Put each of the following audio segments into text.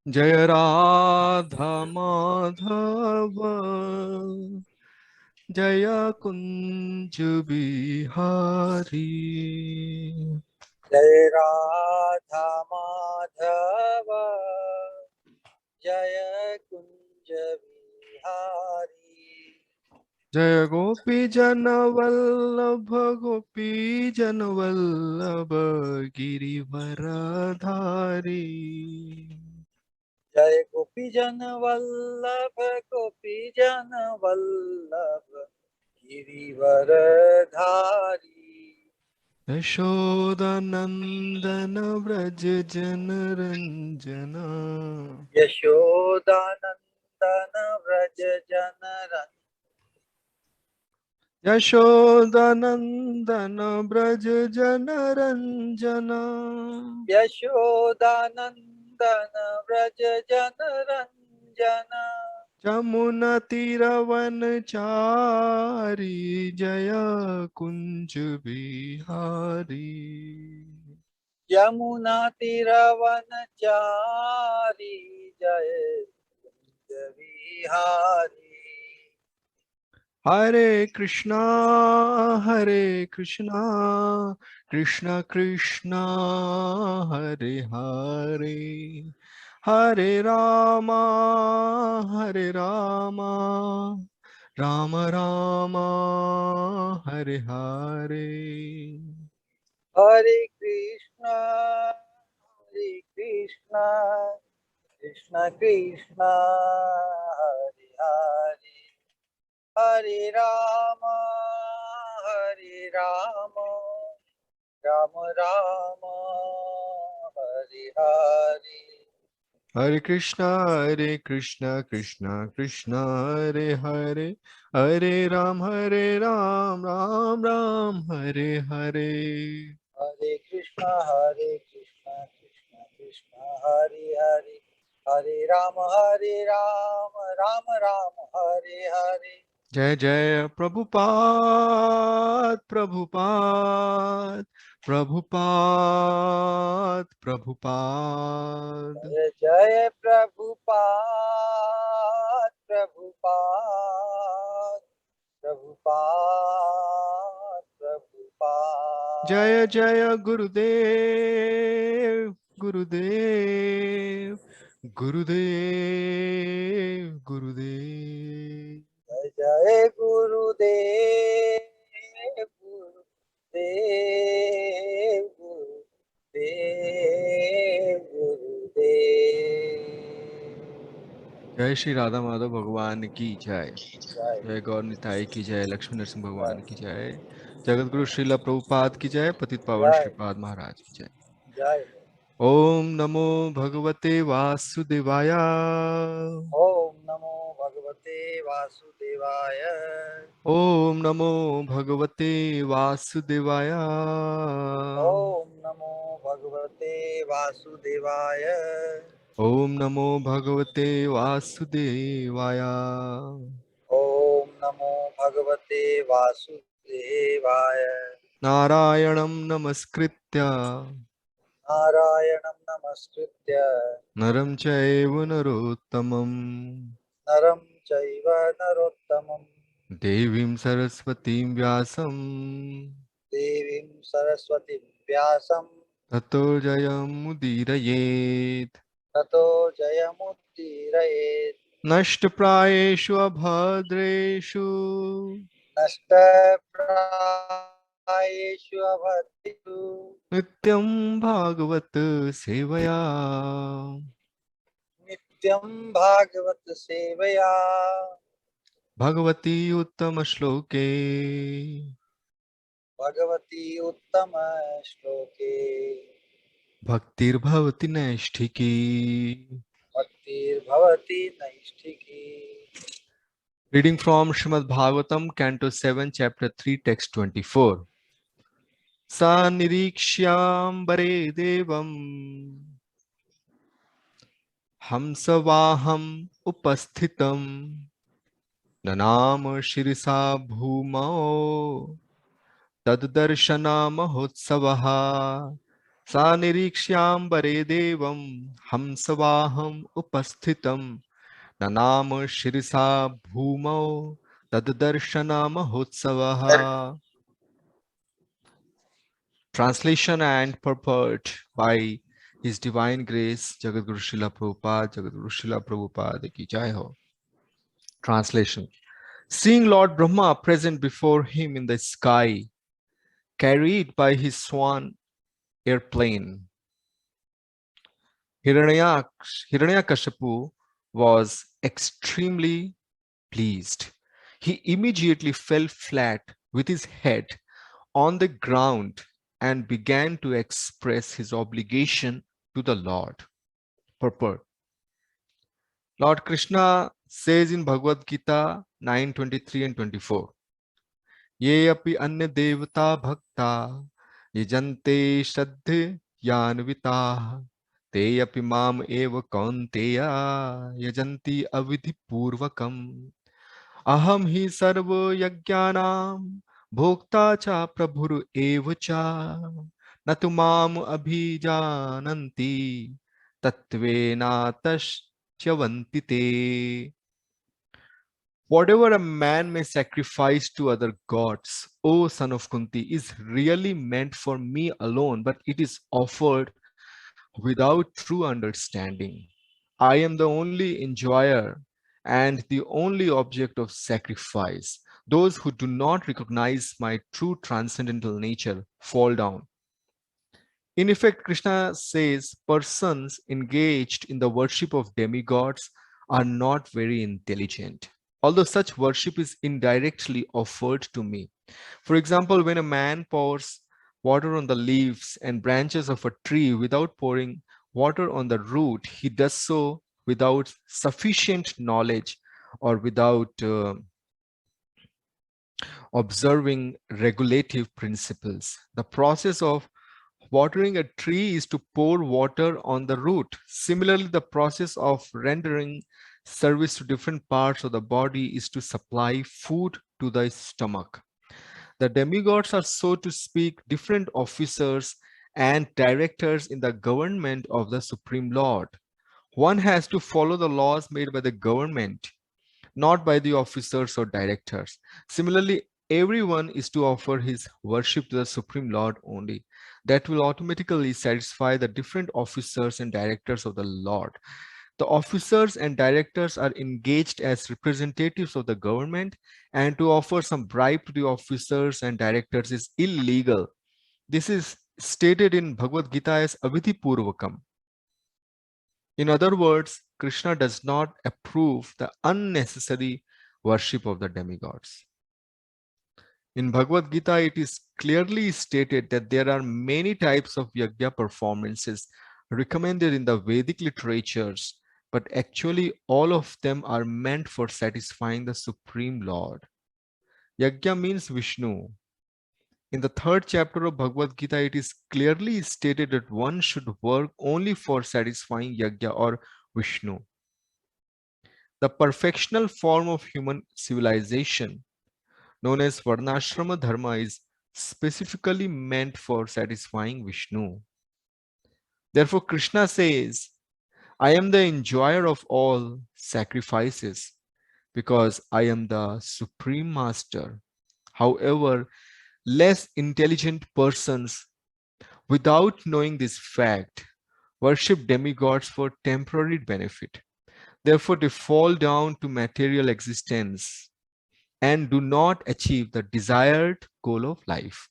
जय राधा माधव जय कुंज बिहारी। जय राधा माधव जय कुंज बिहारी। जय गोपी जन वल्लभ गोपी जन वल्लभ गिरिवरधारी। जय गोपी जन वल्लभ गोपी जन वल्लभ गिरिवरधारी। यशोदानंदन व्रज जन रंजना। यशोदानंदन व्रज जन यशोदानंदन व्रज जन रंजना। यशोदानंदन व्रज जन रंजना। जमुना तीरवन चारी जय कुंज बिहारी। यमुना तीरवनचारी जय कुंज बिहारी। हरे कृष्णा कृष्ण कृष्णा हरे हरे, हरे रामा राम राम हरे हरे। हरे कृष्णा कृष्ण कृष्ण हरे हरे, हरे राम राम राम हरे हरे। हरे कृष्णा कृष्ण कृष्ण हरे हरे, हरे राम राम राम हरे हरे। हरे कृष्णा कृष्ण कृष्ण हरे हरे, हरे राम राम राम हरे हरे। जय जय प्रभुपाद प्रभुपाद प्रभुपाद प्रभुपाद। जय जय प्रभुपाद प्रभुपाद प्रभुपाद प्रभुपाद। जय जय गुरुदेव गुरुदेव गुरुदेव गुरुदेव। जय जय गुरुदेव गुरुदेव गुरुदेव गुरुदेव। जय श्री राधा माधव भगवान की जय। जय जय गौर निताई की जय, लक्ष्मी नरसिंह भगवान की जय, जगत गुरु श्रीला प्रभुपाद की जय, पतित पावन जय श्रीपाद महाराज की जय। जय। ओम नमो भगवते वासुदेवाय। ओम नमो भगवते वासुदेवाय। ओम नमो भगवते वासुदेवाय। ओम नमो भगवते वासुदेवाय। ओम नमो भगवते वासुदेवाय। ओम नमो भगवते वासुदेवाय। नारायणं नमस्कृत्य नारायणं नमस्कृत्य नरं चैव नरोत्तमं, नरं चैव नरोत्तमं, देवीं सरस्वतीं व्यासं देवीं सरस्वतीं व्यासं ततो जयमुदीरयेत्। ततो जयमुदीरयेत्। नष्टप्रायेषु अभद्रेषु नष्टप्रायेषु अभद्रेषु नित्यं भागवत सेवया। नित्यं भागवत सेवया। भगवती उत्तम श्लोके भगवती उत्तम श्लोके भक्तिर्भवति नैष्ठिकी। भक्तिर्भवति नैष्ठिकी। Reading from Srimad Bhagavatam, Canto 7, Chapter 3, Text 24. Sa nirikshyambare devam hamsavaham upasthitam nanam shirisa bhumao taddarshana mahotsavaha Sa niriksham bare devam hamsavaham upasthitam nanama shirisa bhumau taddarshana mahotsavaha. Translation and purport by His Divine Grace Jagadguru Srila Prabhupada, Jagadguru Srila Prabhupada ki jai ho. Translation. Seeing Lord Brahma present before him in the sky, carried by his swan airplane, Hiranyakashipu was extremely pleased. He immediately fell flat with his head on the ground and began to express his obligation to the Lord. Purport. Lord Krishna says in Bhagavad Gita 9:23 and 24, Ye api anya devata bhakta yajante shraddhayanvitaah te api mam eva kaunteya yajanti avidhi purvakam aham hi sarva yajnanam bhokta cha prabhur eva cha natu mam abhijananti tatvena tashyavanti te. Whatever a man may sacrifice to other gods, O son of Kunti, is really meant for me alone, but it is offered without true understanding. I am the only enjoyer and the only object of sacrifice. Those who do not recognize my true transcendental nature fall down. In effect, Krishna says persons engaged in the worship of demigods are not very intelligent, although such worship is indirectly offered to me. For example, when a man pours water on the leaves and branches of a tree without pouring water on the root, he does so without sufficient knowledge or without observing regulative principles. The process of watering a tree is to pour water on the root. Similarly, the process of rendering service to different parts of the body is to supply food to the stomach. The demigods are, so to speak, different officers and directors in the government of the Supreme Lord. One has to follow the laws made by the government, not by the officers or directors. Similarly, everyone is to offer his worship to the Supreme Lord only. That will automatically satisfy the different officers and directors of the Lord. The officers and directors are engaged as representatives of the government, and to offer some bribe to the officers and directors is illegal. This is stated in Bhagavad Gita as avidhi purvakam. In other words, Krishna does not approve the unnecessary worship of the demigods. In Bhagavad Gita, it is clearly stated that there are many types of yajna performances recommended in the Vedic literatures, but actually all of them are meant for satisfying the Supreme Lord. Yajna means Vishnu. In the third chapter of Bhagavad Gita, it is clearly stated that one should work only for satisfying yajna or Vishnu. The perfectional form of human civilization, known as Varnashrama Dharma, is specifically meant for satisfying Vishnu. Therefore, Krishna says, I am the enjoyer of all sacrifices because I am the Supreme Master. However, less intelligent persons, without knowing this fact, worship demigods for temporary benefit. Therefore, they fall down to material existence and do not achieve the desired goal of life.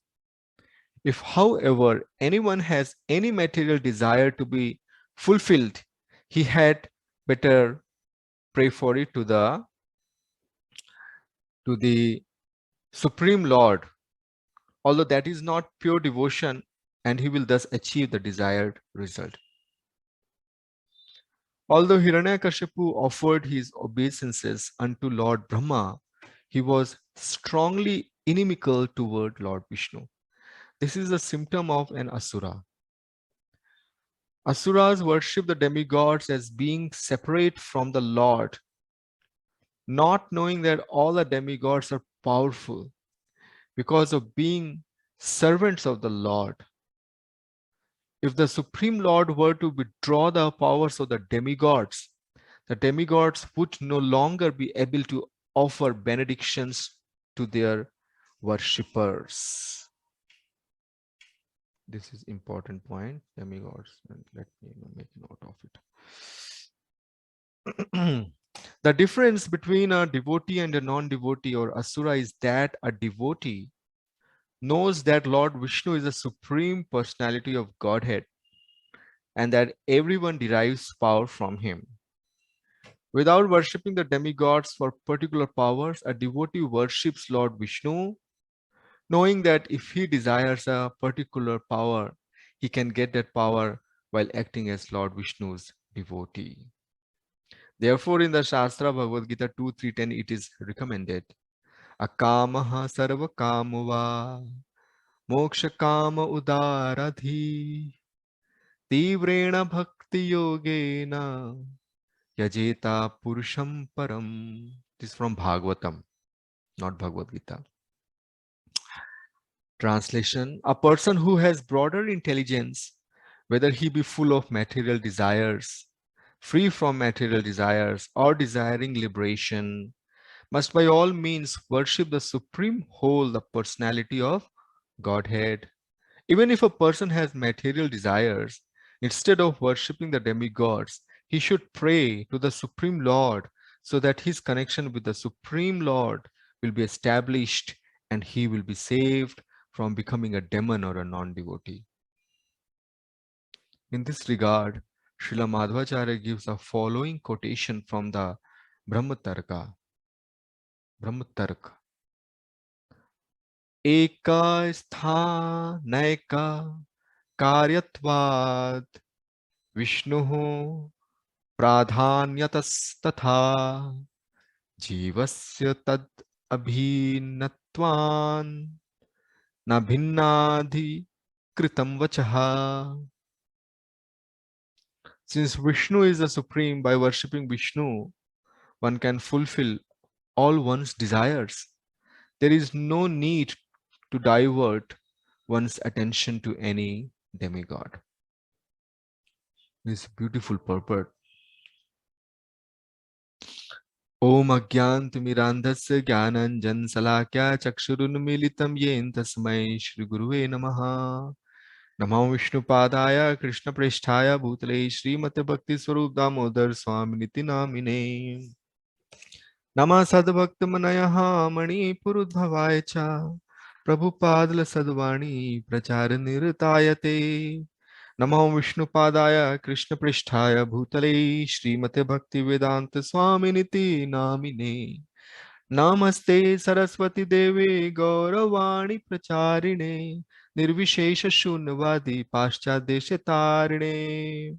If, however, anyone has any material desire to be fulfilled, he had better pray for it to the Supreme Lord, although that is not pure devotion, and he will thus achieve the desired result. Although Hiranyakashipu offered his obeisances unto Lord Brahma, he was strongly inimical toward Lord Vishnu. This is a symptom of an asura. Asuras worship the demigods as being separate from the Lord, not knowing that all the demigods are powerful because of being servants of the Lord. If the Supreme Lord were to withdraw the powers of the demigods would no longer be able to offer benedictions to their worshippers. This is important point, demigods, and let me make note of it. The difference between a devotee and a non-devotee or asura is that a devotee knows that Lord Vishnu is the supreme personality of Godhead and that everyone derives power from him. Without worshipping the demigods for particular powers, a devotee worships Lord Vishnu, knowing that if he desires a particular power, he can get that power while acting as Lord Vishnu's devotee. Therefore, in the Shastra Bhagavad Gita 2.3.10, it is recommended, Akamaha sarva kamuva moksha kama udaradhi tivrena bhakti yogena yajeta purusham param. This is from Bhagavatam, not Bhagavad Gita. Translation: a person who has broader intelligence, whether he be full of material desires, free from material desires, or desiring liberation, must by all means worship the supreme whole, the personality of Godhead. Even if a person has material desires, instead of worshipping the demigods, he should pray to the Supreme Lord so that his connection with the Supreme Lord will be established and he will be saved from becoming a demon or a non-devotee. In this regard, Srila Madhvacharya gives a following quotation from the Brahmatarka. Eka sthaneka karyatvad Vishnuhu pradhanyatasthatha jivasya tad abhinatvan na bhinnadhi kritam vachaha. Since Vishnu is the supreme, by worshipping Vishnu, one can fulfill all one's desires. There is no need to divert one's attention to any demigod. This beautiful purport. Om Agyantimirandhasya Gyananjan Salakya Chakshurunmilitam Yen Tasmai Shri Guruve Namaha. Namo Vishnu Padaya Krishna Presthaya Bhutale Srimate Bhakti Swarup Damodar Swami Niti Namine. Nama Sadbhakta Manayaha Mani Purudbhavaya Cha Prabhupadla Sadvani Prachara Niritayate. Namo Vishnu Padaya Krishna Pristhaya Bhutale Srimate Bhaktivedanta Swami Niti Namine. Namaste Saraswati Devi Gauravani Pracharine Nirvishesha Shunyavadi Paschadesha Tarine.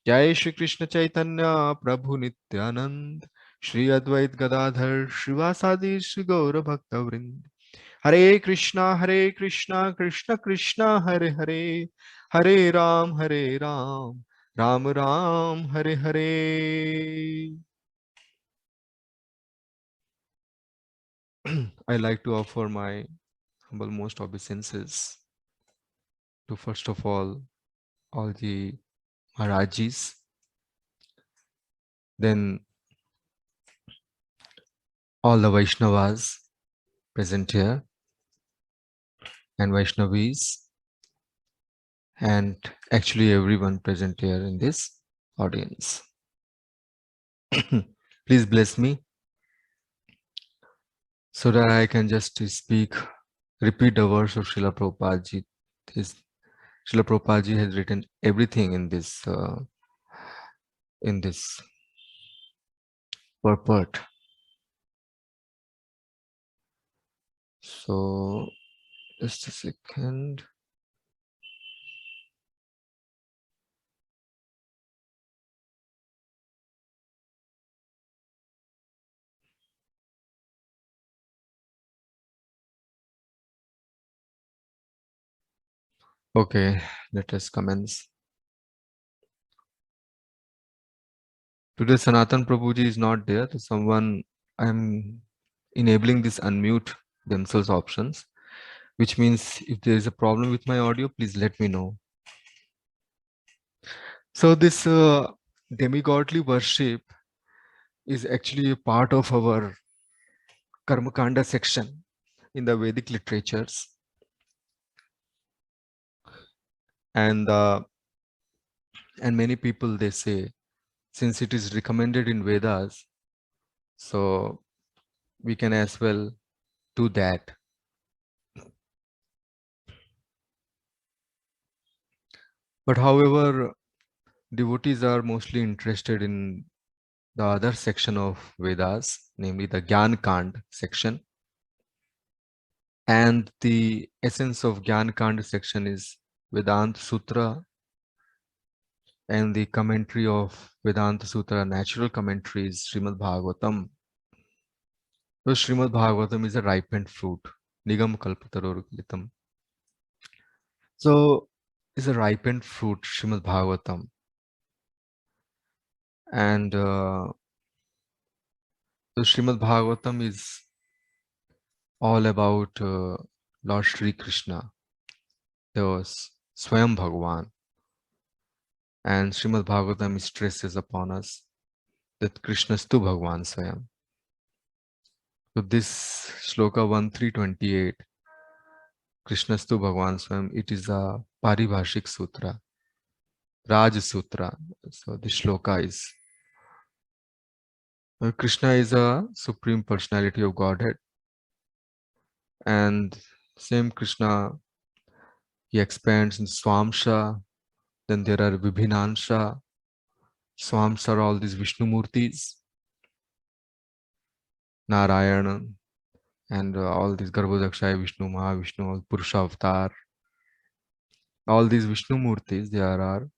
Jai Shri Krishna Chaitanya Prabhu Nityanand Shri Advait Gadadhar Srivasadi Shri Gaura Bhakta Vrind. Hare Krishna Krishna Krishna Hare Hare Hare Ram Ram Ram Hare Hare. I like to offer my humble most obeisances to first of all the Maharajis, then all the Vaishnavas present here and Vaishnavis, and actually everyone present here in this audience. Please bless me so that I can just repeat the words of Srila Prabhupada ji. Srila Prabhupada ji has written everything in this purport. So just a second. Okay, let us commence. Today Sanatan Prabhuji is not there. So someone, I'm enabling this unmute themselves options, which means if there is a problem with my audio, please let me know. So this demigodly worship is actually a part of our Karmakanda section in the Vedic literatures, and many people they say, since it is recommended in Vedas, so we can as well do that. But however, devotees are mostly interested in the other section of Vedas, namely the Gyan Kand section. And the essence of Gyan Kand section is Vedanta Sutra and the commentary of Vedanta Sutra, natural commentary is Srimad Bhagavatam. So Srimad Bhagavatam is a ripened fruit. Nigam Kalpataroruklitam. So it's a ripened fruit, Srimad Bhagavatam. And so Srimad Bhagavatam is all about Lord Sri Krishna, the Swayam Bhagavan. And Srimad Bhagavatam stresses upon us that Krishnastu Bhagavan Swayam. So this shloka 1328, Krishnastu Bhagavan Swayam, it is a Paribhashik Sutra, Raj Sutra. So this shloka is Krishna is a supreme personality of Godhead, and same Krishna, he expands in Swamsha, then there are Vibhinansha. Swamsa are all these Vishnu Murtis, Narayana, and all these Garbhodakshaya Vishnu, Mahavishnu, all Purusha Avatar. All these Vishnu Murtis, they are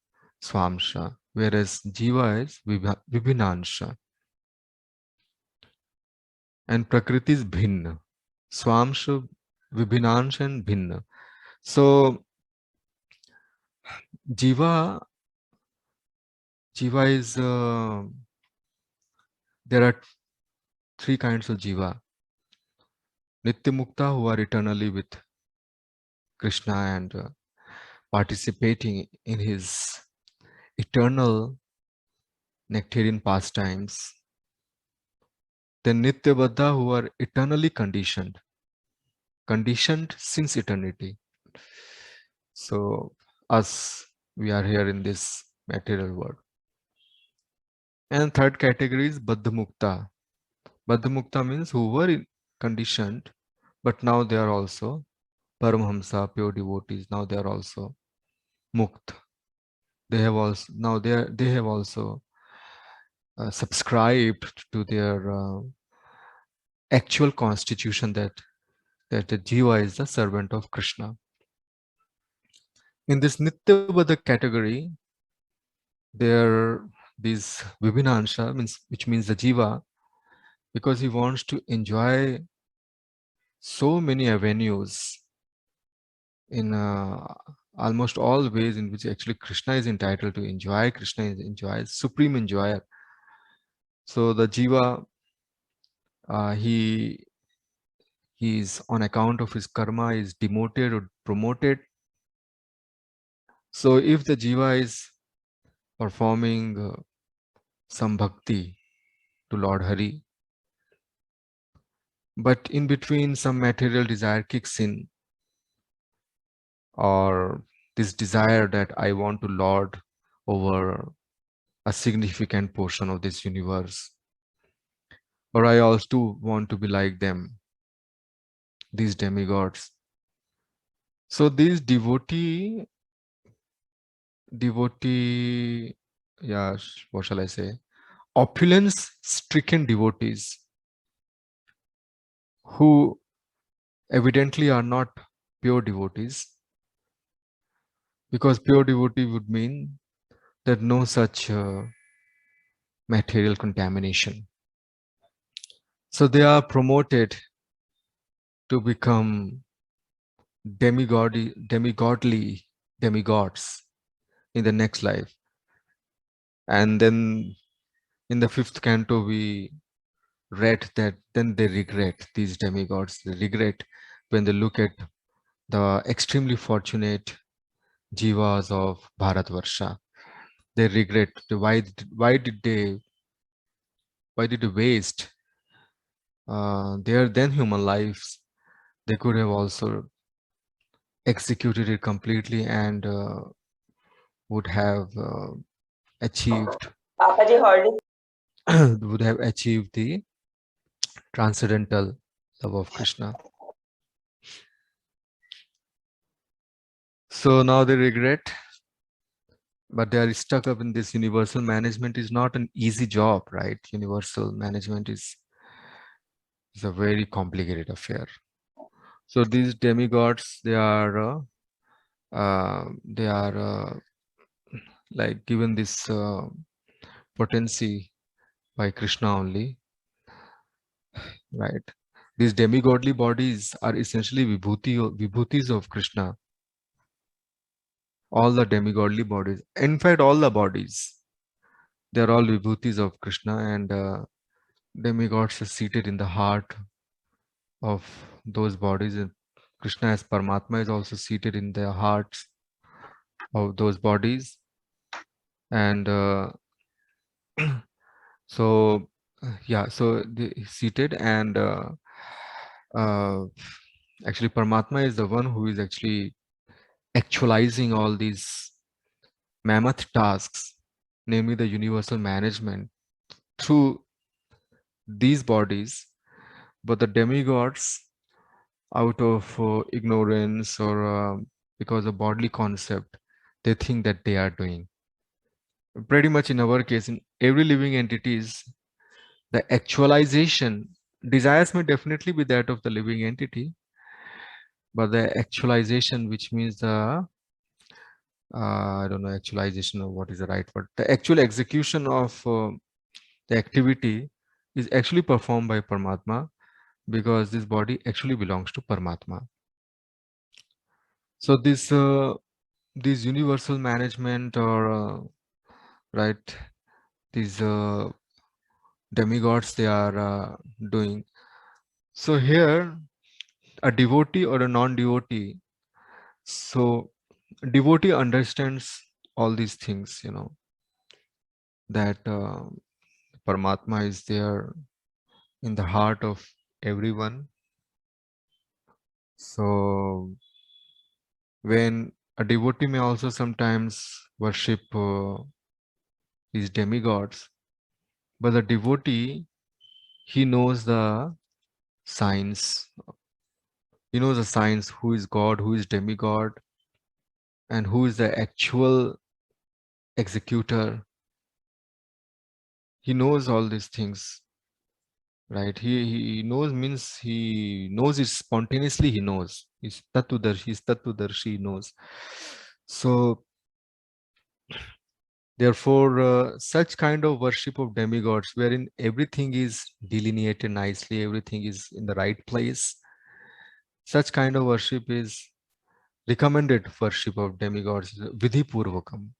Swamsha, whereas Jiva is Vibhinansha. And Prakriti is Bhinna. Swamsha, Vibhinansha and Bhinna. So Jiva is, there are three kinds of Jiva. Nitya Mukta, who are eternally with Krishna and participating in his eternal nectarian pastimes. Then Nitya Baddha, who are eternally conditioned since eternity. So us, we are here in this material world. And third category is Baddha Mukta. Baddha Mukta means who were conditioned, but now they are also Paramhamsa, pure devotees. Now they are also Mukt. They have also they have also subscribed to their actual constitution that the Jiva is the servant of Krishna. In this Nityabadha category, there this Vibhinansha means, which means the Jiva, because he wants to enjoy so many avenues in almost all ways in which actually Krishna is entitled to enjoy. Krishna is enjoys, supreme enjoyer. So the Jiva, he is on account of his karma is demoted or promoted. So if the Jiva is performing some bhakti to Lord Hari, but in between some material desire kicks in, or this desire that I want to lord over a significant portion of this universe, or I also want to be like them, these demigods. So these devotee, yeah, what shall I say, opulence stricken devotees who evidently are not pure devotees, because pure devotee would mean that no such material contamination. So they are promoted to become demigods in the next life. And then in the fifth canto, we read that then they regret, these demigods, they regret when they look at the extremely fortunate jivas of Bharatvarsha. They regret why did they waste their then human lives. They could have also executed it completely and would have achieved Papaji heard it. would have achieved the transcendental love of Krishna. So now they regret, but they are stuck up in this. Universal management is not an easy job, right? Universal management is a very complicated affair. So these demigods, they are like given this potency by Krishna only, right? These demigodly bodies are essentially vibhutis of Krishna. All the demigodly bodies, in fact, all the bodies, they are all vibhutis of Krishna, and demigods are seated in the heart of those bodies. And Krishna as Paramatma is also seated in the hearts of those bodies. And so, yeah, so he's seated, and uh, actually, Paramatma is the one who is actually actualizing all these mammoth tasks, namely the universal management through these bodies. But the demigods, out of ignorance or because of bodily concept, they think that they are doing. Pretty much in our case, in every living entities, the actualization, desires may definitely be that of the living entity, but the actualization, which means the I don't know, actualization or what is the right word, the actual execution of the activity is actually performed by Paramatma, because this body actually belongs to Paramatma. So this universal management, or right, these demigods, they are doing. So here, a devotee or a non-devotee, so devotee understands all these things, that Paramatma is there in the heart of everyone. So when a devotee may also sometimes worship these demigods, but the devotee, he knows the signs. He knows the signs, who is God, who is demigod, and who is the actual executor. He knows all these things, right? He knows, means he knows it spontaneously. He knows. He's Tattvadarshi, he knows. So therefore, such kind of worship of demigods, wherein everything is delineated nicely, everything is in the right place, such kind of worship is recommended. Worship of demigods is vidhi purvakam.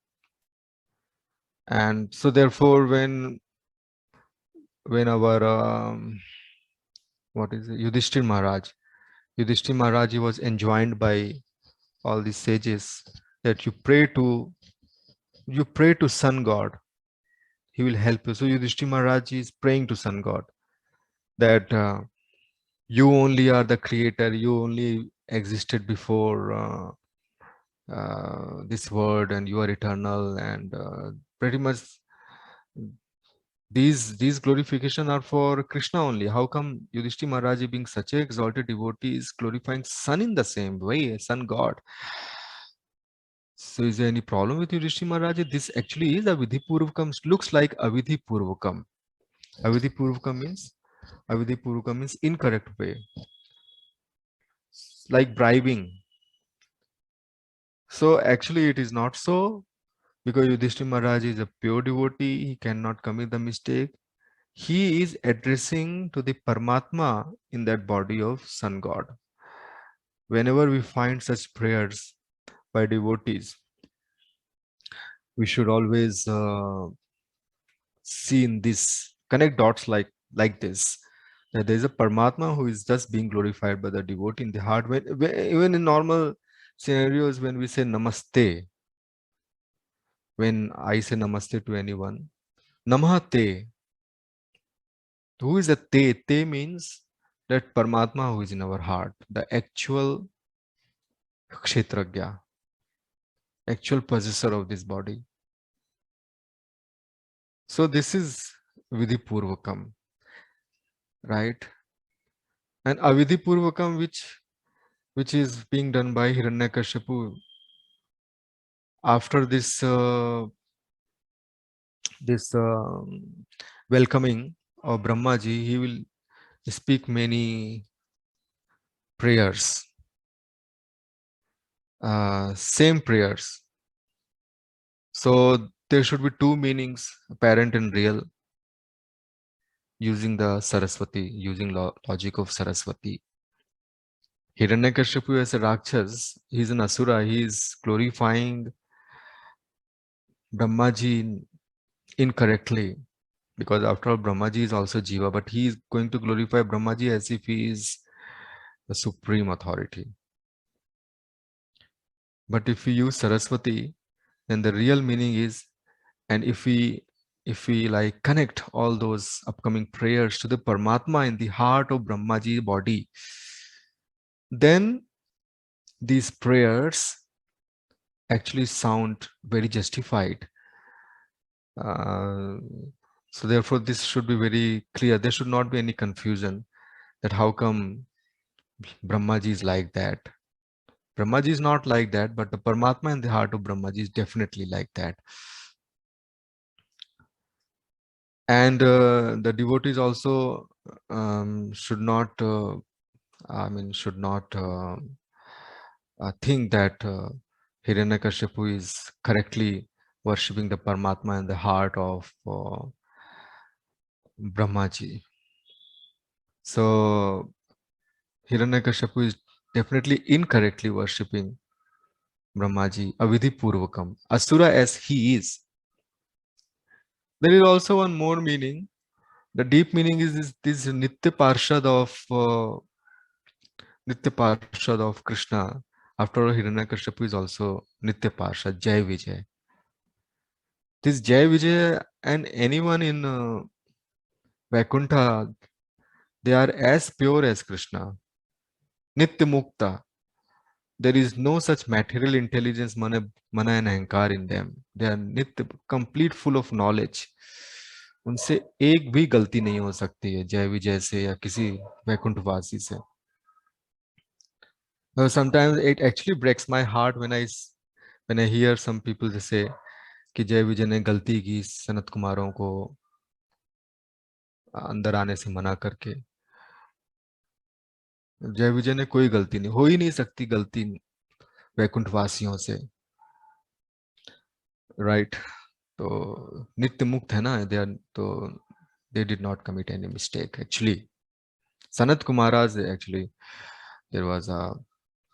And so therefore, when our what is it, Yudhishthir Maharaj, he was enjoined by all these sages that you pray to sun god, he will help you. So Yudhishthir Maharaj is praying to sun god that you only are the creator, you only existed before this world, and you are eternal, and pretty much these glorification are for Krishna only. How come Yudhishthir Maharaj, being such an exalted devotee, is glorifying sun in the same way, sun god? So is there any problem with Yudhishthir Maharaj? This actually is a Vidhi Purvakam, looks like a Vidhi Purvakam. Avidhi Purvakam means incorrect way, like bribing. So actually it is not so, because Yudhishthir Maharaj is a pure devotee, he cannot commit the mistake. He is addressing to the Paramatma in that body of sun god. Whenever we find such prayers by devotees, we should always see in this, connect dots like this, that there is a Paramatma who is just being glorified by the devotee in the heart. Even in normal scenarios, when we say namaste, when I say namaste to anyone, Namah Te. Who is a Te? Te means that Paramatma who is in our heart, the actual Kshetragya, actual possessor of this body. So this is Vidhi Purvakam, right? And Avidhi Purvakam, which is being done by Hiranyakashipu after this welcoming of Brahmaji, he will speak many prayers, same prayers. So there should be two meanings, apparent and real, using the Saraswati, using logic of Saraswati. Hiranyakashipu as a Rakshas, he is an Asura, he is glorifying Brahmaji incorrectly, because after all Brahmaji is also Jiva, but he is going to glorify Brahmaji as if he is the supreme authority. But if we use Saraswati, then the real meaning is, and if we like connect all those upcoming prayers to the Paramatma in the heart of Brahmaji body, then these prayers actually sound very justified. So therefore this should be very clear. There should not be any confusion that how come Brahmaji is like that. Brahmaji is not like that, but the Paramatma in the heart of Brahmaji is definitely like that. And the devotees also should not, should not think that Hiranyakashipu is correctly worshipping the Paramatma in the heart of Brahmaji. So Hiranyakashipu is definitely incorrectly worshipping Brahmaji, Avidhi Purvakam, Asura as he is. There is also one more meaning. The deep meaning is this Nitya Parshad of Krishna. After all, Hiranyakashipu is also Nitya Parshad, Jai Vijay. This Jai Vijay and anyone in Vaikuntha, they are as pure as Krishna. Nitya Mukta. There is no such material intelligence, mana and ahankar in them. They are nitya, complete full of knowledge. उनसे एक भी गलती नहीं हो सकती है जय विजय से या किसी वैकुंठवासी से. Sometimes it actually breaks my heart when I hear some people say कि जय विजय ने गलती की सनत कुमारों को अंदर आने से मना करके. जय विजय ने कोई गलती नहीं, हो ही नहीं सकती गलती वैकुंठवासियों से, राइट? तो नित्य मुक्त है ना, दे आर, तो they did not commit any mistake actually. Sanat Kumara's actually, there was a,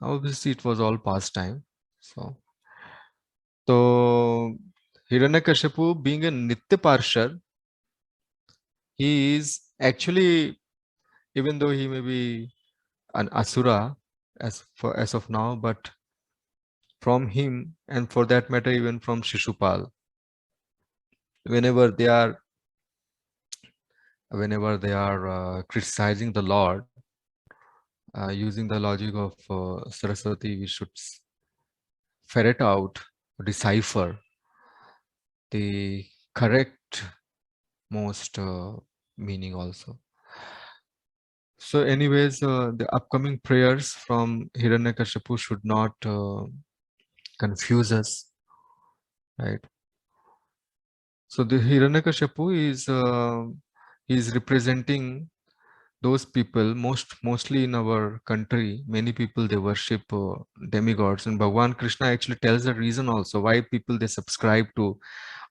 obviously it was all past time. So Hiranyakashipu being a Nitya Parshad, he is actually, even though he may be an Asura as of now, but from him, and for that matter even from Shishupal, whenever they are criticizing the Lord, using the logic of Saraswati, we should ferret out, decipher the correct most meaning also. So anyways, the upcoming prayers from Hiranyakashipu should not confuse us, right? So the Hiranyakashipu is representing those people, mostly in our country. Many people, they worship demigods, and Bhagwan Krishna actually tells the reason also why people they subscribe to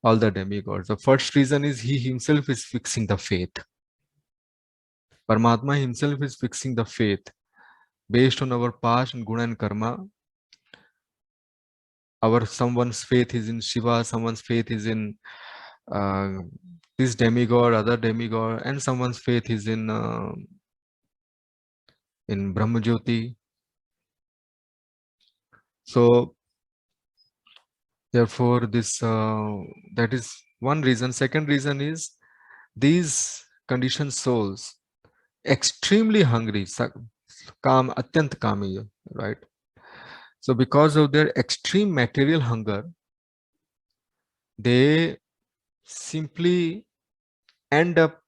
all the demigods. The first reason is he himself is fixing the faith. Paramatma himself is fixing the faith based on our past and guna and karma. Someone's faith is in Shiva, someone's faith is in uh, this demigod, other demigod, and someone's faith is in Brahmajyoti. So Therefore, this that is one reason. Second reason is these conditioned souls extremely hungry, काम अत्यंत कामी, right? So because of their extreme material hunger, they simply end up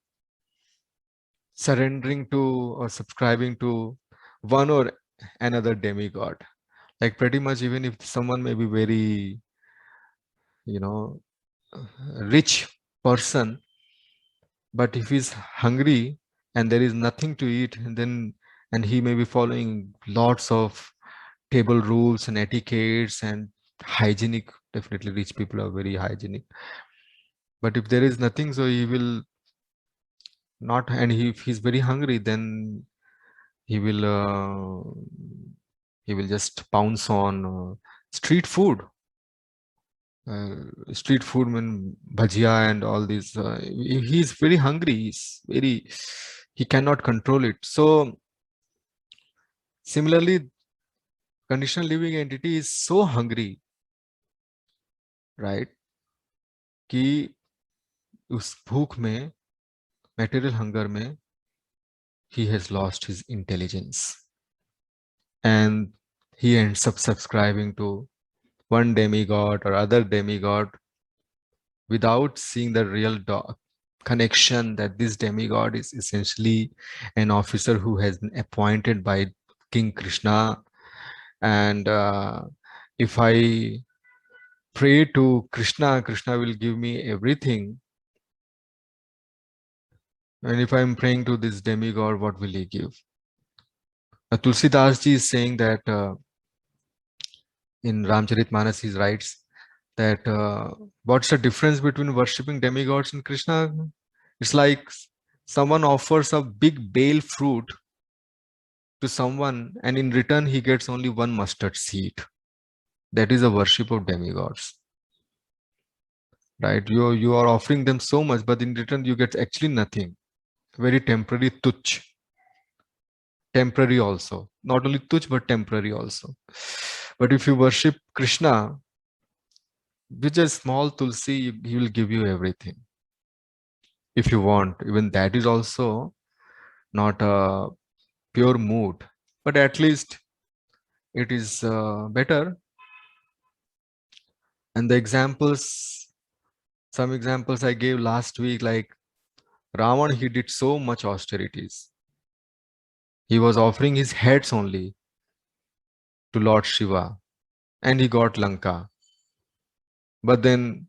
surrendering to or subscribing to one or another demigod. Like pretty much, even if someone may be very, you know, rich person, but if he's hungry and there is nothing to eat, and he may be following lots of table rules and etiquettes and hygienic. Definitely, rich people are very hygienic. But if there is nothing, so he will not, and if he's very hungry, then he will just pounce on street food. Street food, mean bhajia and all these. He's very hungry. He cannot control it. So similarly, conditional living entity is so hungry, right? कि उस भूख में, material hunger में, he has lost his intelligence, and he ends up subscribing to one demigod or other demigod without seeing the real connection that this demigod is essentially an officer who has been appointed by King Krishna. And if I pray to Krishna, Krishna will give me everything. And if I'm praying to this demigod, what will he give? Tulsidas ji is saying that in Ramcharitmanas he writes that what's the difference between worshipping demigods and Krishna? It's like someone offers a big bale fruit to someone, and in return he gets only one mustard seed. That is a worship of demigods, right? You are offering them so much, but in return you get actually nothing. Very temporary, tuch. Temporary also. Not only tuch, but temporary also. But if you worship Krishna, with a small tulsi, he will give you everything. If you want, even that is also not a pure mood, but at least it is better. And the examples, some examples I gave last week, like Ravan, he did so much austerities. He was offering his heads only to Lord Shiva, and he got Lanka. But then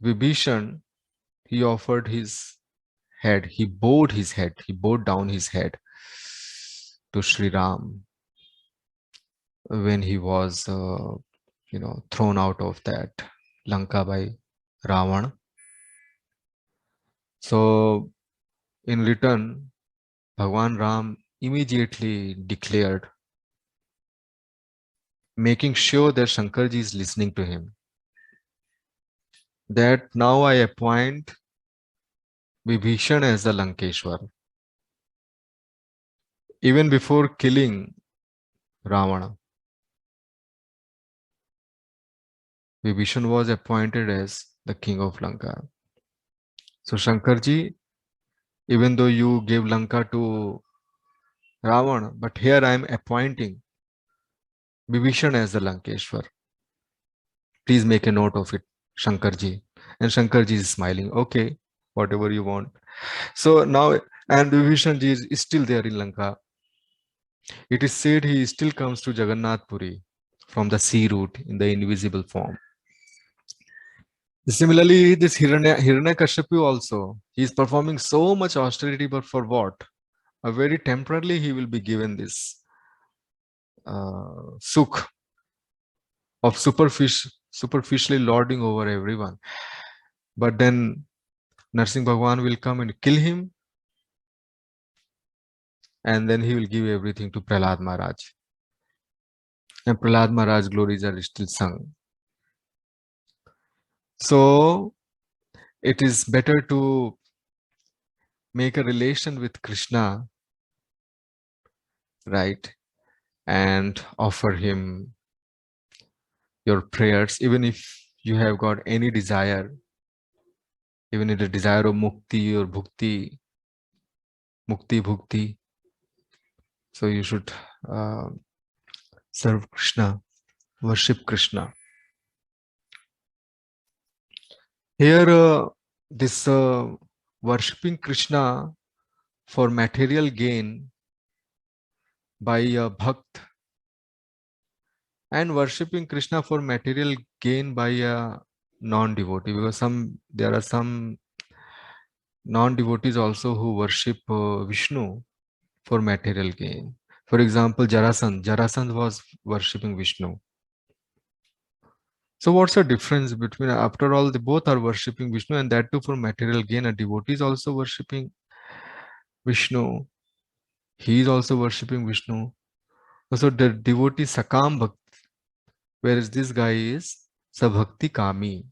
Vibhishan, he offered his head, he bowed his head, he bowed down his head to Sri Ram when he was, thrown out of that Lanka by Ravan. So in return, Bhagwan Ram immediately declared, making sure that Shankarji is listening to him, that now I appoint Vibhishan as the Lankeshwar. Even before killing Ravana, Vibhishan was appointed as the king of Lanka. So Shankarji, even though you gave Lanka to Ravana, but here I am appointing Vibhishan as the Lankeshwar. Please make a note of it, Shankarji. And Shankarji is smiling. Okay, whatever you want. So now, and Vibhishan ji is still there in Lanka. It is said he still comes to Jagannath Puri from the sea route in the invisible form. Similarly, this Hiranyakashipu also, he is performing so much austerity, but for what? Very temporarily he will be given this sukh of superficially lording over everyone. But then Narsingh Bhagwan will come and kill him, and then he will give everything to Prahlad Maharaj. And Prahlad Maharaj glories are still sung. So it is better to make a relation with Krishna, right? And offer him your prayers, even if you have got any desire, even in the desire of mukti or bhukti, mukti bhukti, so you should uh, serve Krishna, worship Krishna. Here, this worshipping Krishna for material gain by a bhakt and worshipping Krishna for material gain by a non-devotee, because there are some non-devotees also who worship Vishnu for material gain. For example, Jarasandh was worshipping Vishnu. So what's the difference between, after all, they both are worshipping Vishnu, and that too for material gain. A devotee is also worshipping Vishnu. He is also worshipping Vishnu. So the devotee Sakam Bhakt, whereas this guy is Sabhakti Kami.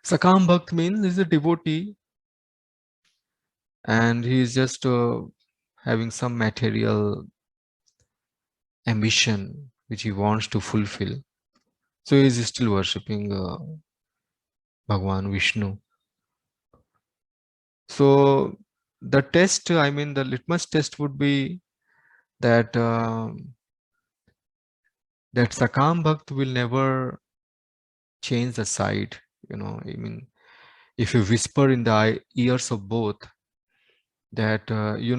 Sakam Bhakt means he's a devotee and he is just having some material ambition which he wants to fulfill. So he is still worshipping Bhagwan Vishnu. So the test, I mean, the litmus test would be that that Sakam Bhakt will never change the side. I mean, if you whisper in the ears of both that you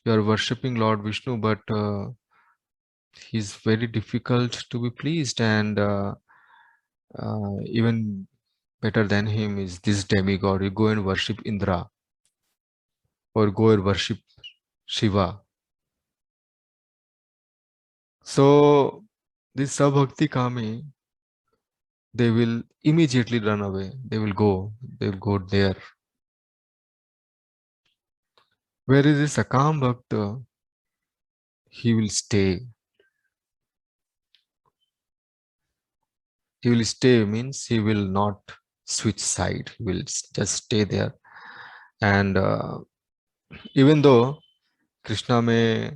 are worshipping Lord Vishnu, but he's very difficult to be pleased, and even better than him is this demigod. You go and worship Indra or go and worship Shiva. So this Sabhakti Kami, they will immediately run away. They will go there. Whereas this Sakam Bhakta, he will stay. He will stay means he will not switch side. He will just stay there. And even though Krishna may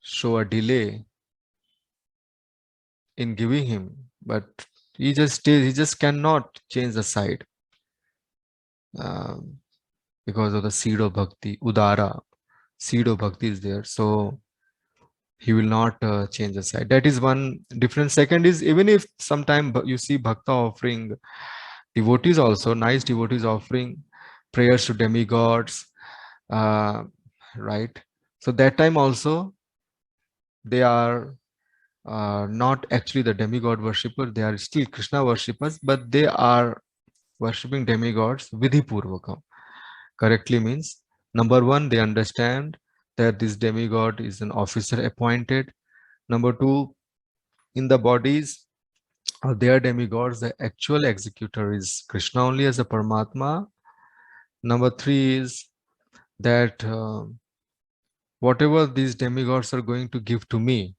show a delay in giving him, but he just stays. He just cannot change the side because of the seed of bhakti. Udara, seed of bhakti is there. So he will not change the side. That is one difference. Second is, even if sometime you see bhakta offering, devotees also, nice devotees offering prayers to demigods, uh, right? So that time also they are not actually the demigod worshipper. They are still Krishna worshippers, but they are worshipping demigods vidhi purvakam. Correctly means, number one, they understand that this demigod is an officer appointed. Number two, in the bodies of their demigods, the actual executor is Krishna only as a Paramatma. Number three is that whatever these demigods are going to give to me,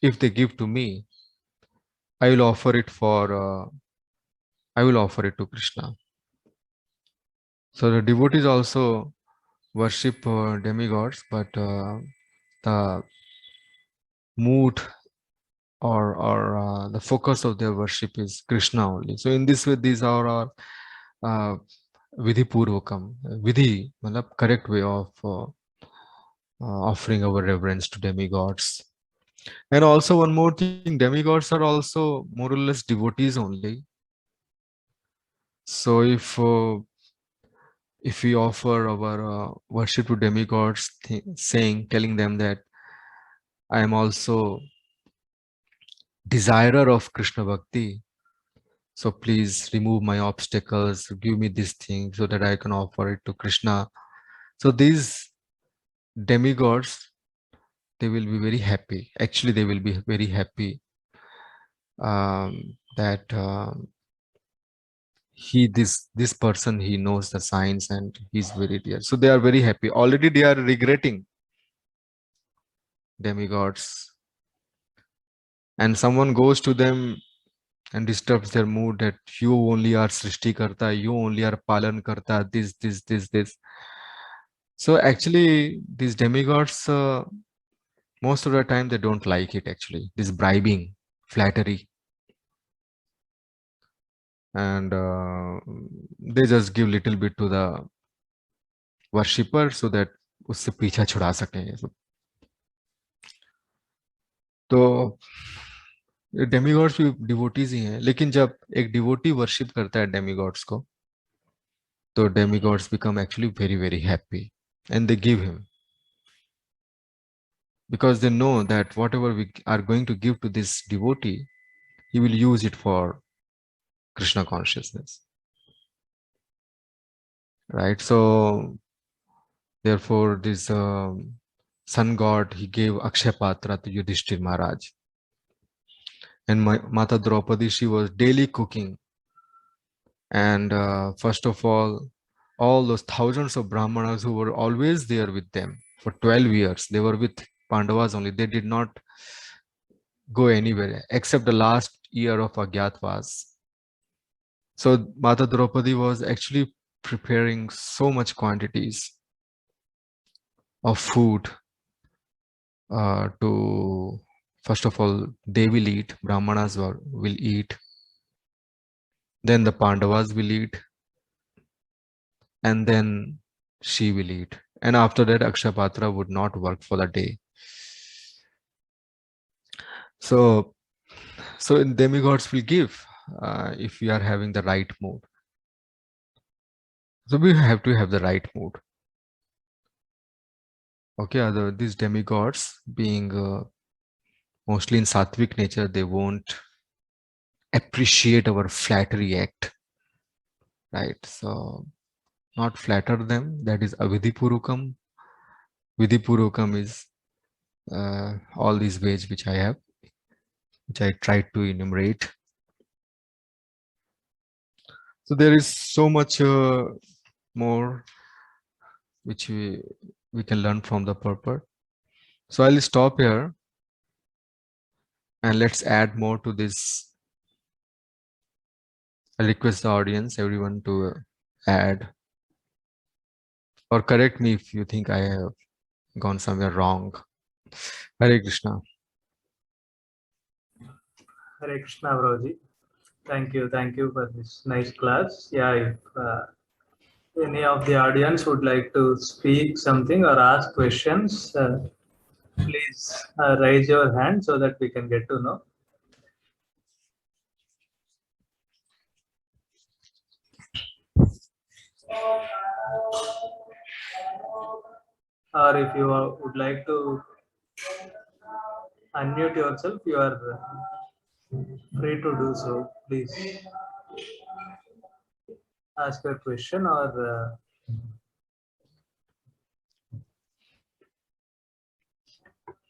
if they give to me, I will offer it to Krishna. So the devotees also worship demigods, but the mood or the focus of their worship is Krishna only. So in this way, these are our vidhi purvakam, vidhi, matlab correct way of offering our reverence to demigods. And also one more thing, demigods are also more or less devotees only. So if we offer our worship to demigods, telling them that I am also desirer of Krishna Bhakti, so please remove my obstacles, give me this thing so that I can offer it to Krishna. So these demigods, they will be very happy. Actually, they will be very happy that this person, he knows the science and he's very dear. So they are very happy. Already they are regretting demigods, and someone goes to them and disturbs their mood that you only are Srishti Karta, you only are Palan Karta, this. So actually, these demigods, most of the time, they don't like it actually. This bribing, flattery. and they just give little bit to the worshipper so that उससे पीछा छुड़ा सकें ये सब. तो demigods भी devotees ही हैं, लेकिन जब एक डिवोटी वर्शिप करता है डेमीगॉड्स को, तो demigods become actually very very happy and they give him, because they know that whatever we are going to give to this devotee, he will use it for Krishna consciousness, right? So therefore this sun god, he gave Akshay Patra to Yudhishthir Maharaj, and Mata Draupadi, she was daily cooking, and first of all those thousands of brahmanas who were always there with them for 12 years, they were with Pandavas only. They did not go anywhere except the last year of Agyatwas. So Mata Draupadi was actually preparing so much quantities of food to, first of all, they will eat, Brahmanas will eat, then the Pandavas will eat, and then she will eat. And after that, Akshapatra would not work for the day. So demigods will give if we are having the right mood. So we have to have the right mood. Okay, these demigods being mostly in sattvic nature, they won't appreciate our flattery act, right? So not flatter them, that is avidhipurukam. Vidhipurukam is all these ways which I tried to enumerate. So there is so much more which we can learn from the purport. So I'll stop here and let's add more to this. I request the audience, everyone, to add or correct me if you think I have gone somewhere wrong. Hare Krishna. Hare Krishna, Prabhuji. Thank you for this nice class. Yeah, if any of the audience would like to speak something or ask questions, please raise your hand so that we can get to know. Or if you would like to unmute yourself, you are free to do so. Please ask your question or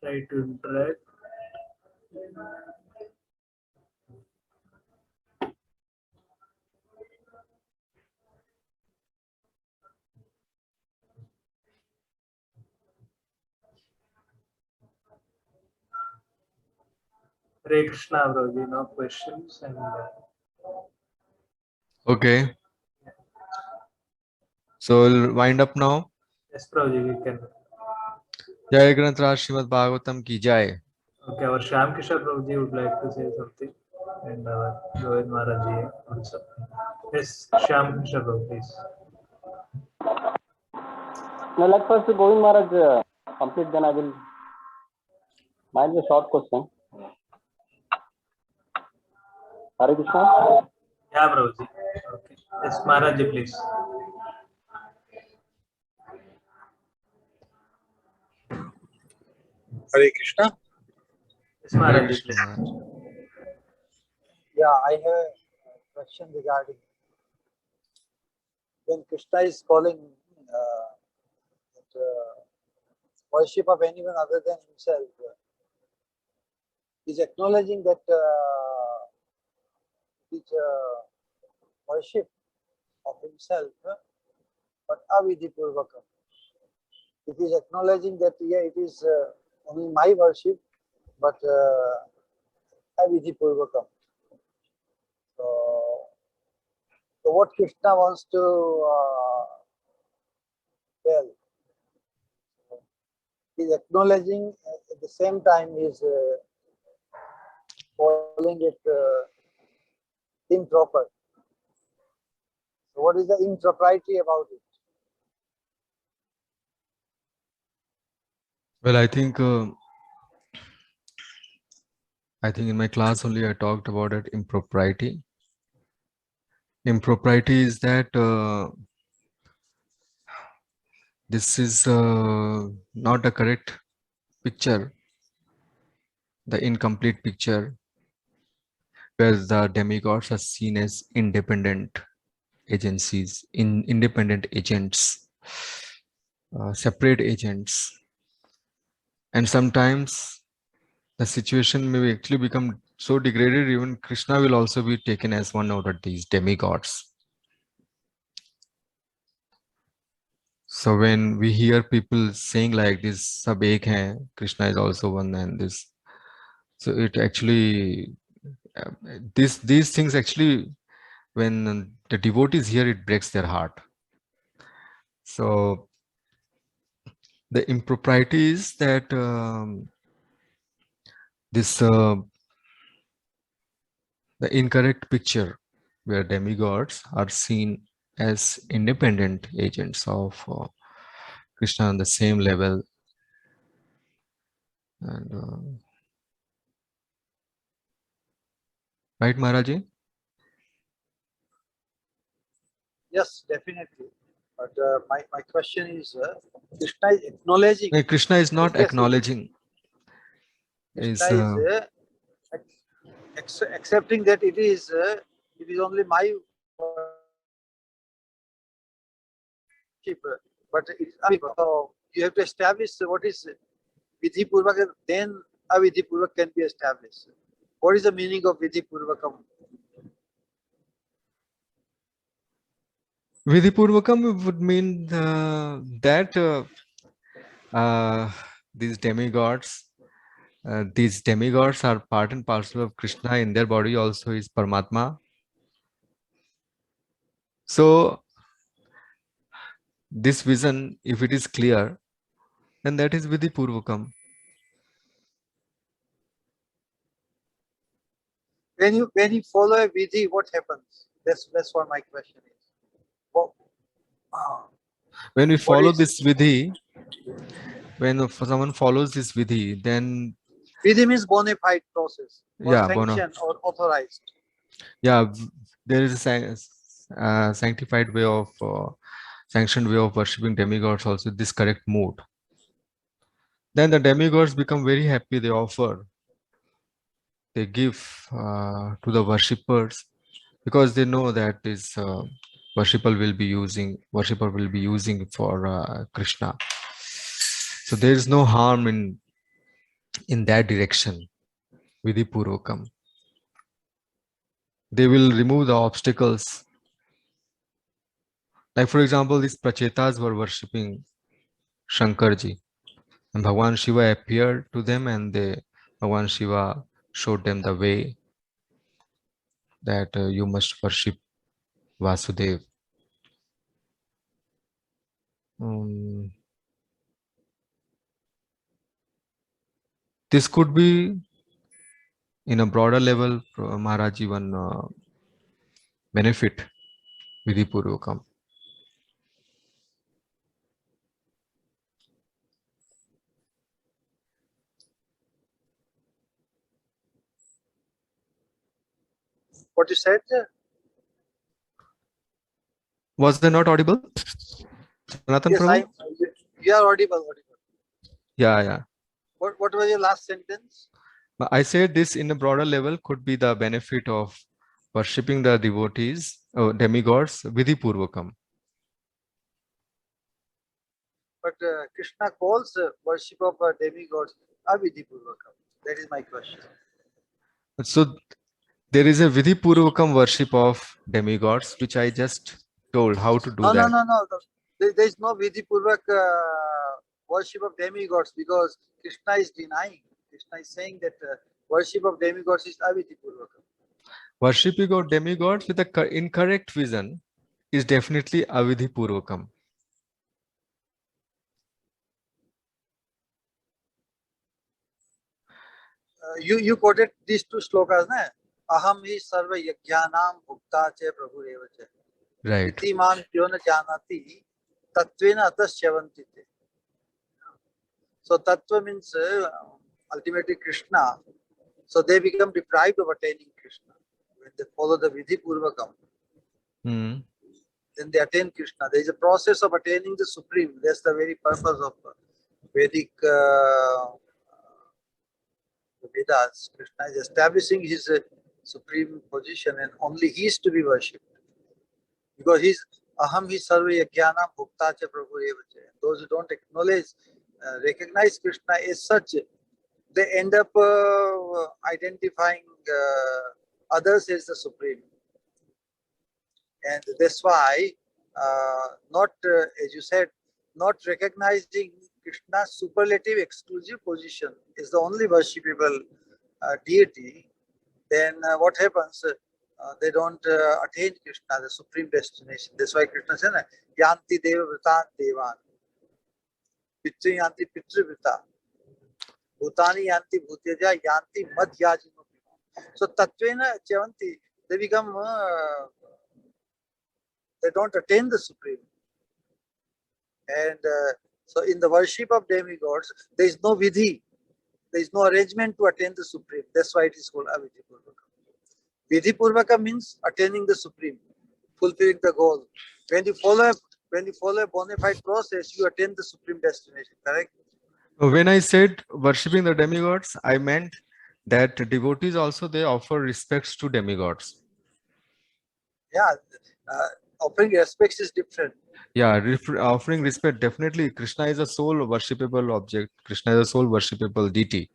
try to interact. Hare Krishna, Prabhuji, no questions. And Okay. So we'll wind up now. yes, Prabhuji, we can. Jai Granth Raj Srimad Bhagavatam ki jai. Okay, our Shyam Kishore Prabhuji would like to say something, and our Govind Maharaj also. Yes, Shyam Kishore Prabhu, please. Now let first Govind Maharaj complete, then I will. Mind the short question. Hare Krishna. Yeah, Prabhuji. Okay. Yes, Maharaj, please. Hare Krishna. Yes, Hare Maharaj, Krishna please. Maharaj. Yeah, I have a question regarding when Krishna is calling that, worship of anyone other than himself. He's acknowledging that it's worship of himself, but avidhipurvakam. It is acknowledging that, yeah, it is only my worship, but avidhipurvakam. So what Krishna wants to tell, he's acknowledging, at the same time he's calling it improper. What is the impropriety about it? Well, I think in my class only I talked about it, impropriety. Impropriety is that this is not a correct picture, the incomplete picture, where the demigods are seen as independent agencies, independent agents, separate agents. And sometimes the situation may actually become so degraded, even Krishna will also be taken as one out of these demigods. So when we hear people saying like this, sab ek hai, Krishna is also one, and this, so it actually, these things actually, when the devotees hear, it breaks their heart. So the impropriety is that this the incorrect picture where demigods are seen as independent agents of Krishna on the same level, and right, Maharaji? Yes, definitely. But my question is, Krishna is acknowledging. No, Krishna is not Yes, acknowledging. Krishna Is is accepting that it is only my worship, but it's so you have to establish what is Vidhi Purvaka, then Avidhi Purvak can be established. What is the meaning of Vidhi Purvakam? Vidhipurvakam would mean that these demigods are part and parcel of Krishna. In their body also is Paramatma. So this vision, if it is clear, then that is Vidhipurvakam. When you follow a Vidhi, what happens? That's what my question is. What, When we what follow is this Vidhi, when someone follows this Vidhi, then Vidhi means bona fide process or yeah, sanctioned or authorized. yeah, there is a sanctified way of sanctioned way of worshipping demigods also, this correct mood. Then the demigods become very happy. They give to the worshippers, because they know that this worshipper will be using for Krishna. So there is no harm in that direction. Vidhipurvakam. They will remove the obstacles. Like for example, these Prachetas were worshipping Shankarji, and Bhagwan Shiva appeared to them, and Bhagwan Shiva showed them the way that you must worship Vasudev. This could be in a broader level, Maharaj, even benefit Vidhipurvakam. What you said? Was they not audible? Sanatan Yes, Prabhu? you are audible. Yeah. What was your last sentence? But I said this in a broader level could be the benefit of worshipping the devotees, demigods, Vidhipurvakam. But Krishna calls worship of demigods Avidhi Purvakam. That is my question. So there is a Vidhipurvakam worship of demigods, which I just told how to do that. No. There is no Vidhi Purvak worship of demigods because Krishna is denying. Krishna is saying that worship of demigods is Avidhi Purvakam. Worshipping of demigods with the incorrect vision is definitely Avidhipurvakam. You quoted these two slokas, na? Aham hi sarva yajnanam bhukta che prabhu revache. Right. Itiman pyona janati tattvena atasyavanti. So tattva means ultimately Krishna. So they become deprived of attaining Krishna. When they follow the Vidhi Purvakam, Hmm. then they attain Krishna. There is a process of attaining the Supreme. That's the very purpose of Vedic Vedas. Krishna is establishing his supreme position, and only he is to be worshipped. Because he's Aham hi sarva yajnana bhukta cha prabhu evacha. Those who don't acknowledge, recognize Krishna as such, they end up identifying others as the supreme. And that's why, not as you said, not recognizing Krishna's superlative exclusive position is the only worshipable deity, then what happens? They don't attain Krishna, the supreme destination. That's why Krishna said, Yanti Deva Vritan Devan, Pitri Yanti Pitri Vrita, Bhutani Yanti Bhutyaja, Yanti Madhyajino. So Tattvena Chavanti, they become, they don't attain the supreme. And so in the worship of demigods, there is no vidhi, there is no arrangement to attain the supreme. That's why it is called avidhi purvaka. Vidhi purvaka means attaining the supreme, fulfilling the goal. When you follow a bona fide process, you attain the supreme destination. Correct? When I said worshipping the demigods, I meant that devotees also they offer respects to demigods. Yeah, offering respects is different. Yeah, offering respect, definitely Krishna is a sole worshipable object. Krishna is a sole worshipable deity.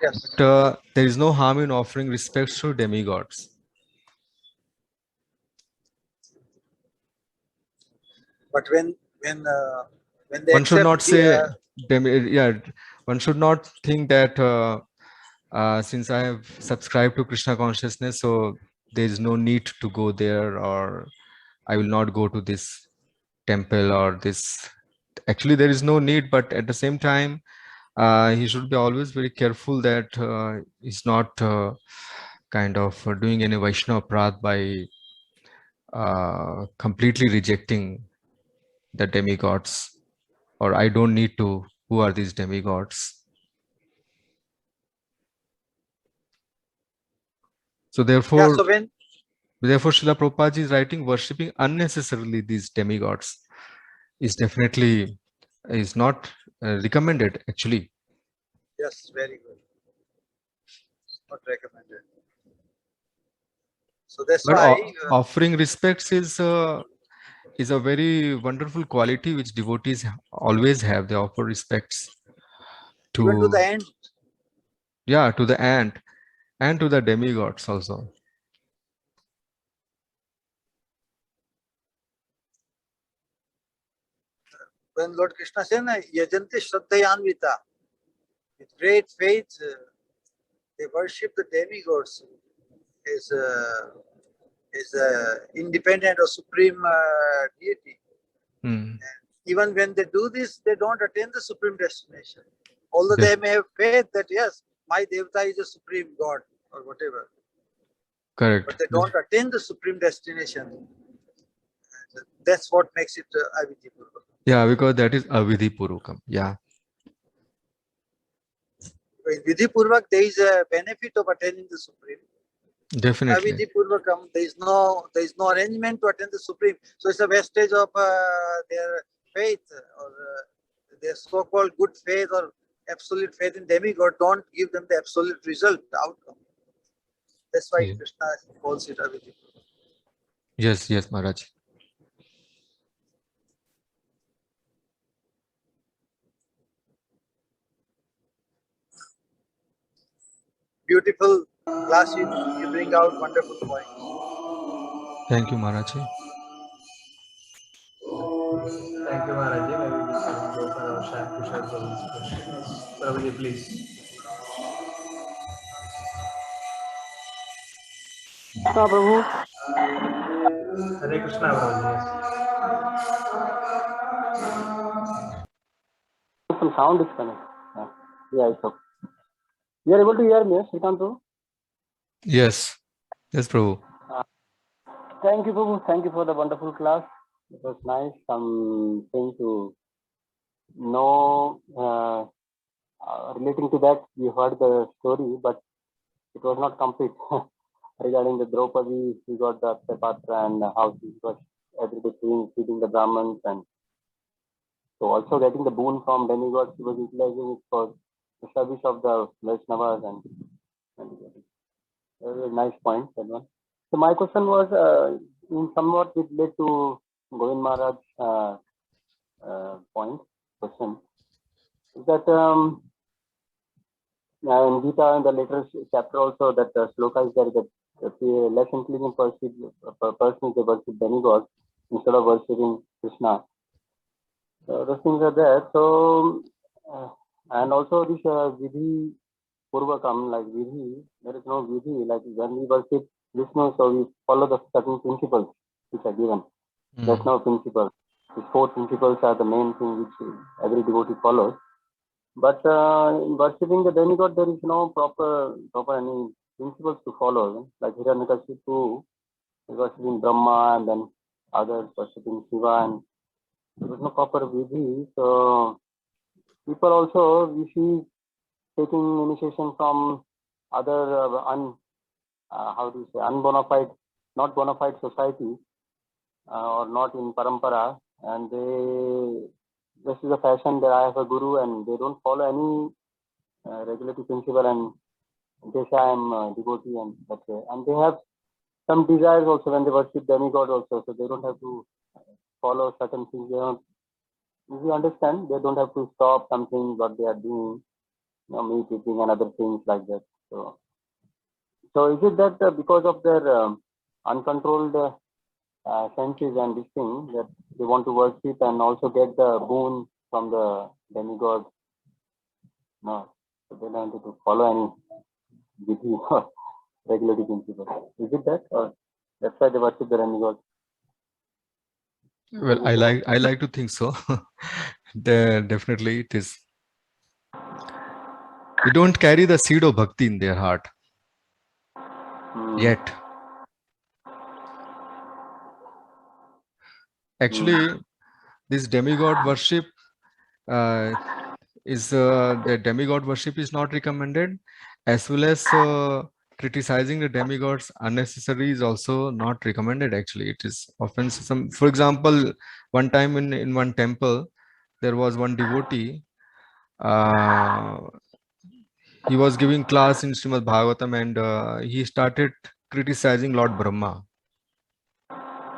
Yes. But there is no harm in offering respects to demigods. But when they One should accept not say one should not think that since I have subscribed to Krishna consciousness, so there is no need to go there, or I will not go to this temple or this. Actually, there is no need, but at the same time, he should be always very careful that he's not kind of doing any Vaishnava Prad by completely rejecting the demigods, or I don't need to. Who are these demigods? So yeah, therefore, so when Srila Prabhupada is writing, worshipping unnecessarily these demigods is definitely is not recommended actually. yes, very good. Not recommended. So that's But why offering respects is a very wonderful quality which devotees always have. They offer respects even to to the end, to the ant and to the demigods also. when Lord Krishna said, Yajanti Shraddhayanvita, with great faith, they worship the demigods as independent or supreme deity. Hmm. Even when they do this, they don't attain the supreme destination. Although Yes. they may have faith that yes, my Devata is a supreme God or whatever, Correct. but they don't attain the supreme destination. That's what makes it Avidhi Purvakam. Yeah, because that is avidhi purvakam. Yeah, In Vidhi Purvak, there is a benefit of attaining the supreme. definitely. Avidhi Purvakam, there is no arrangement to attain the supreme. So it's a wastage of their faith or their so-called good faith or absolute faith in demigod. Don't give them the absolute result, the outcome. That's why Yeah. Krishna calls it Avidhi. Yes, yes, Maharaj. Beautiful class, you bring out wonderful points. Thank you, Maharaj. Thank you, Maharaji. Maybe we can go for our Shankar Prabhu's questions. Prabhuji, please. Prabhu. Hare Krishna, Prabhuji. Yes. Some sound is coming. Yeah, it's okay. You are able to hear me, Srikant Prabhu? Yes, yes, Prabhu. Thank you, Prabhu. Thank you for the wonderful class. It was nice. Something to know. Relating to that, we heard the story, but it was not complete. Regarding the Draupadi, we got the Patra and how she was every day feeding the Brahmins, and so also getting the boon from demigods, she was utilizing it for the service of the Vaishnavas, and a very nice point, that one. So my question was in somewhat related to Govind Maharaj question, is that in Gita, in the later chapter also, that sloka is there, that less intelligent person they worship demigods instead of worshipping Krishna. Those things are there. So, and also this vidhi purvakam, like vidhi, there is no vidhi. Like when we worship Vishnu, so we follow the certain principles which are given. There's no principle. These 4 principles are the main thing which every devotee follows. But in worshipping the demigod, there is no proper any principles to follow. Like Hiranyakashipu is worshipping Brahma, and then others worshipping Shiva, and there is no proper vidhi. So people also, we see taking initiation from other unbonafide, not bona fide society, or not in parampara, and this is a fashion that I have a guru, and they don't follow any regulatory principle, and they say I am a devotee, and that's it. And they have some desires also when they worship demigod also, so they don't have to follow certain things. If you understand, they don't have to stop something what they are doing, meat eating and other things like that. So is it that because of their uncontrolled senses and this thing, that they want to worship and also get the boon from the demigod? No, so they don't have to follow any vidhi or regulatory principle. Is it that, or that's why they worship the demigod? Well, I like to think so. Definitely it is. They don't carry the seed of bhakti in their heart yet. Actually, this demigod worship the demigod worship is not recommended, as well as criticizing the demigods unnecessary is also not recommended. Actually, it is often some. For example, one time in one temple, there was one devotee. He was giving class in Srimad Bhagavatam, and he started criticizing Lord Brahma.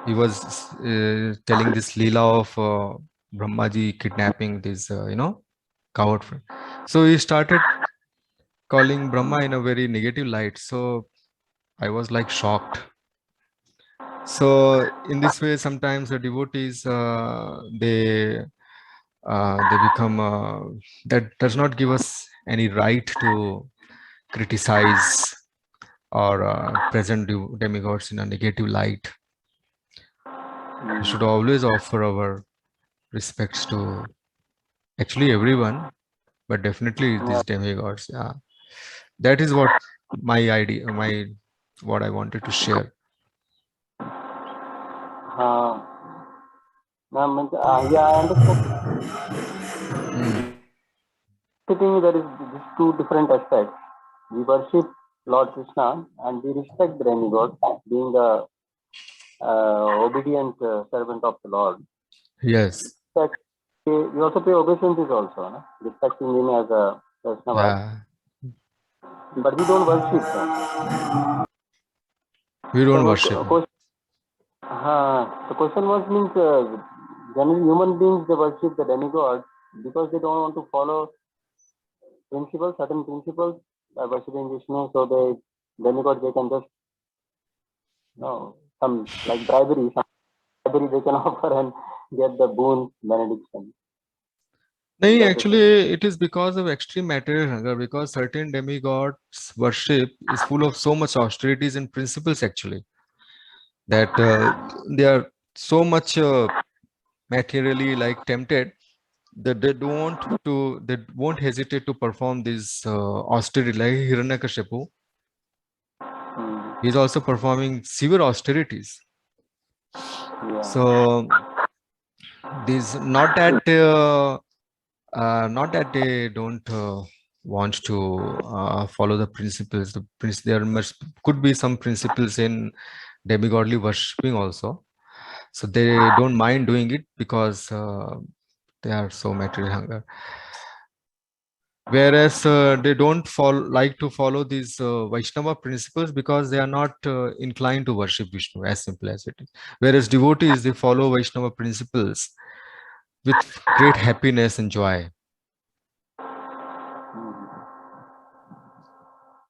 He was telling this Leela of Brahmaji kidnapping this, coward friend. So he started calling Brahma in a very negative light. So I was like shocked. So in this way, sometimes the devotees, they become, that does not give us any right to criticize or present demigods in a negative light. We should always offer our respects to actually everyone, but definitely these demigods. Yeah, that is what my idea, what I wanted to share. Yeah, I understand. Sitting, there is these 2 different aspects. We worship Lord Krishna and we respect the demigod, being the obedient servant of the Lord. Yes. We also pay obeisances also, no? Respecting him as a Vaishnava. Yeah. But we don't worship him. We don't worship. The question was, means generally human beings, they worship the demigod because they don't want to follow principles, certain principles, by worshipping Vishnu, so they demigod, they can just some like bribery they can offer and get the boon benediction. No, actually, it is because of extreme material hunger, because certain demigods worship is full of so much austerities and principles, actually, that they are so much materially like tempted that they won't hesitate to perform this austerity, like Hiranyakashipu. He's also performing severe austerities. Yeah. So this not that they don't want to follow the principles. There must could be some principles in demigodly worshipping also. So they don't mind doing it because they are so material hunger. Whereas they don't like to follow these Vaishnava principles because they are not inclined to worship Vishnu, as simple as it is. Whereas devotees, they follow Vaishnava principles with great happiness and joy.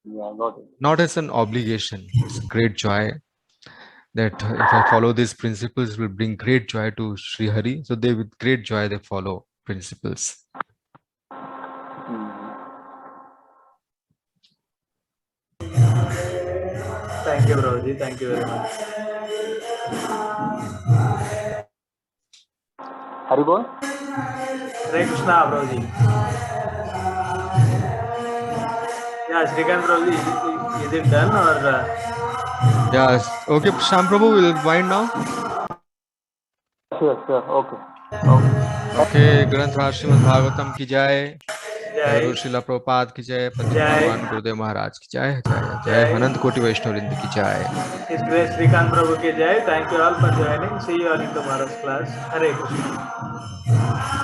Yeah, got it. Not as an obligation. It's a great joy that if I follow these principles, it will bring great joy to Sri Hari. So they, with great joy, they follow principles. Thank you, Prabhuji. Thank you very much. Haribol? Hare Krishna, Prabhuji. Yeah, Srikant Prabhuji, is it done or? Yes. Okay, Sham Prabhu will wind now. Sure, okay. Okay. Okay, Granth Raj Srimad Bhagavatam ki jai. Jai. Guru Srila Prabhupada की जय, पतित जय। पावन गुरुदेव महाराज की जय, जय जय, जय। अनंत कोटि वैष्णव वृंद की जय। His Grace Srikant Prabhu ki jai. Thank you all for joining. See you all in tomorrow's class. Hare Krishna.